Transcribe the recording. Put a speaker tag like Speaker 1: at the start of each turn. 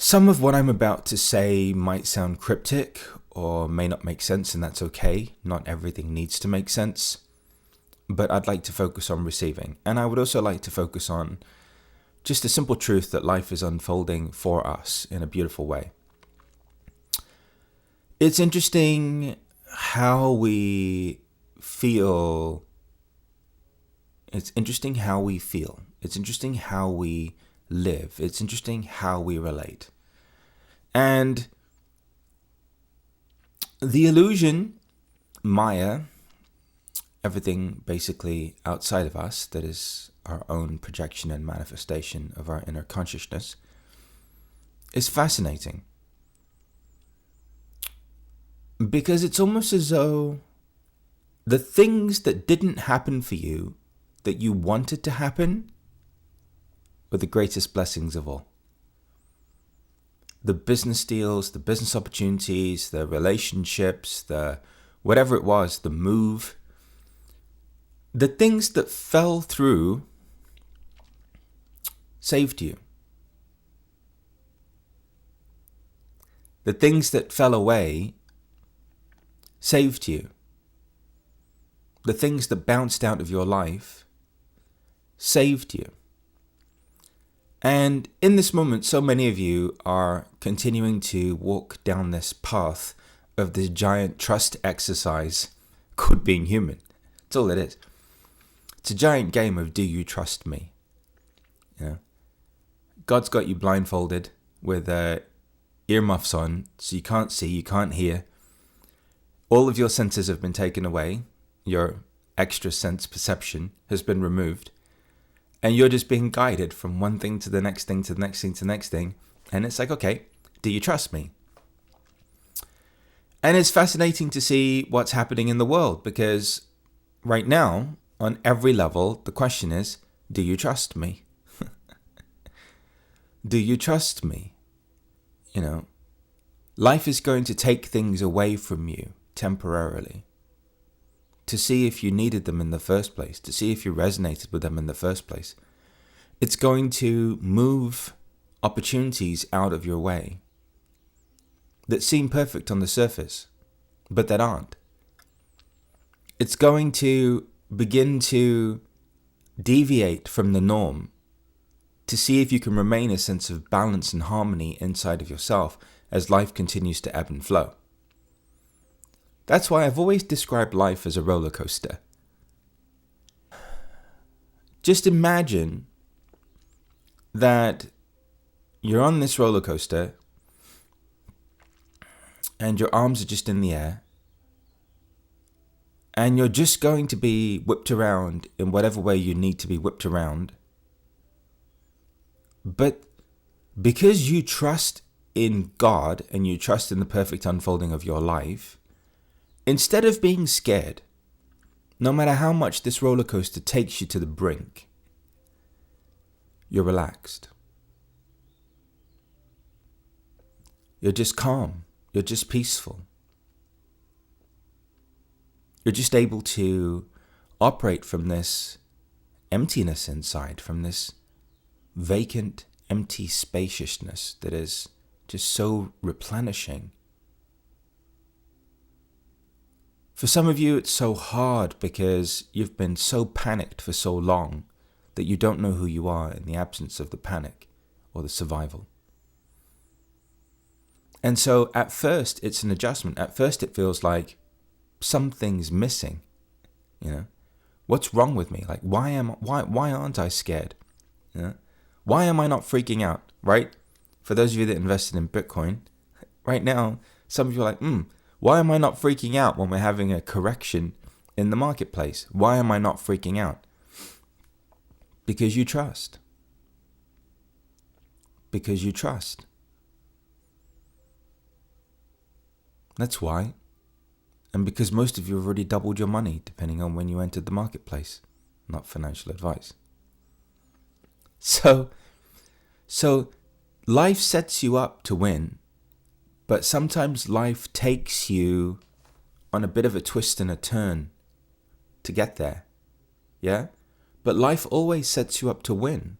Speaker 1: Some of what I'm about to say might sound cryptic or may not make sense, and that's okay. Not everything needs to make sense. But I'd like to focus on receiving. And I would also like to focus on just a simple truth that life is unfolding for us in a beautiful way. It's interesting how we feel. It's interesting how we feel. It's interesting how we live. It's interesting how we relate. And the illusion, Maya, everything basically outside of us that is our own projection and manifestation of our inner consciousness, is fascinating. Because it's almost as though the things that didn't happen for you, that you wanted to happen, were the greatest blessings of all. The business deals, the business opportunities, the relationships, the whatever it was, the move, the things that fell through saved you. The things that fell away saved you. The things that bounced out of your life saved you. And in this moment, so many of you are continuing to walk down this path of this giant trust exercise called being human. That's all it is. It's a giant game of do you trust me? You know, God's got you blindfolded with earmuffs on, so you can't see, you can't hear. All of your senses have been taken away. Your extra sense perception has been removed. And you're just being guided from one thing to the next thing, to the next thing, to the next thing. And it's like, okay, do you trust me? And it's fascinating to see what's happening in the world, because right now, on every level, the question is, do you trust me? Do you trust me? You know, life is going to take things away from you temporarily to see if you needed them in the first place, to see if you resonated with them in the first place. It's going to move opportunities out of your way that seem perfect on the surface, but that aren't. It's going to begin to deviate from the norm to see if you can remain a sense of balance and harmony inside of yourself as life continues to ebb and flow. That's why I've always described life as a roller coaster. Just imagine that you're on this roller coaster and your arms are just in the air and you're just going to be whipped around in whatever way you need to be whipped around. But because you trust in God and you trust in the perfect unfolding of your life, instead of being scared, no matter how much this roller coaster takes you to the brink, you're relaxed. You're just calm. You're just peaceful. You're just able to operate from this emptiness inside, from this vacant, empty spaciousness that is just so replenishing. For some of you, it's so hard because you've been so panicked for so long that you don't know who you are in the absence of the panic or the survival. And so at first, it's an adjustment. At first, it feels like something's missing. You know, what's wrong with me? Like, why aren't I scared? You know? Why am I not freaking out? Right? For those of you that invested in Bitcoin, right now, some of you are like, why am I not freaking out when we're having a correction in the marketplace? Why am I not freaking out? Because you trust. Because you trust. That's why. And because most of you have already doubled your money, depending on when you entered the marketplace. Not financial advice. So life sets you up to win. But sometimes life takes you on a bit of a twist and a turn to get there. Yeah? But life always sets you up to win.